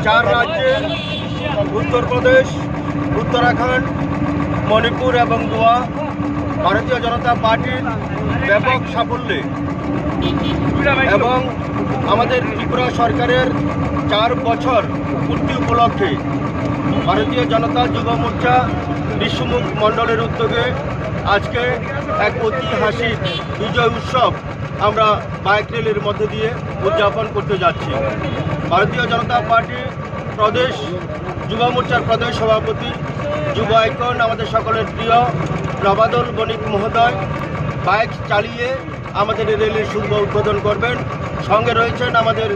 चार राज्य उत्तर प्रदेश, उत्तराखंड, मणिपुर एवं गोवा भारतीय जनता पार्टीर ব্যাপক সাফল্যে এবং আমাদের ত্রিপুরা সরকারের 4 বছর পূর্তি উপলক্ষে ভারতীয় জনতা যুব মোর্চা বিশ্বমুখ মণ্ডলের উদ্যোগে আজকে এক ঐতিহাসিক বিজয় উৎসব আমরা বাইক র্যালির মধ্যে দিয়ে উদযাপন করতে যাচ্ছি। ভারতীয় জনতা পার্টি প্রদেশ যুব মোর্চার প্রদেশ সভাপতি যুব আইকন আমাদের সকলের প্রিয় প্রবাদল বণিক মহোদয় বাইক চালিয়ে আমাদের র্যালির শুভ উদ্বোধন করবেন। সঙ্গে রয়েছেন আমাদের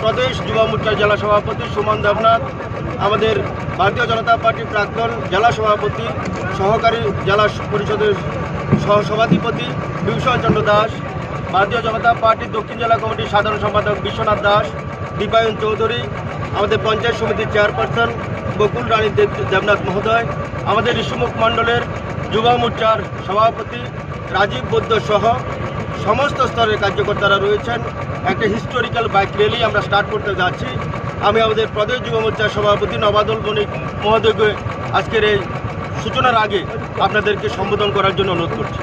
প্রদেশ যুব মোর্চার জেলা সভাপতি সুমন দেবনাথ, আমাদের ভারতীয় জনতা পার্টির প্রাক্তন জেলা সভাপতি সহকারী জেলা পরিষদের সহসভাধিপতি বিভূষণ চন্দ্র দাস, ভারতীয় জনতা পার্টির দক্ষিণ জেলা কমিটির সাধারণ সম্পাদক বিশ্বনাথ দাস, দীপায়ন চৌধুরী, আমাদের পঞ্চায়েত সমিতির চেয়ারপারসন বকুল রানী দেবনাথ মহোদয়, আমাদের বিশ্বমুখ মণ্ডলের যুব মোর্চার সভাপতি রাজীব বৈদ্য সহ সমস্ত স্তরের কার্যকর্তারা রয়েছেন। একটা হিস্টোরিক্যাল বাইক র্যালি আমরা স্টার্ট করতে যাচ্ছি। আমি আমাদের প্রদেশ যুব মোর্চার সভাপতি নবাদল বণিক মহোদয়কে আজকের এই সূচনার আগে আপনাদেরকে সম্বোধন করার জন্য অনুরোধ করছি।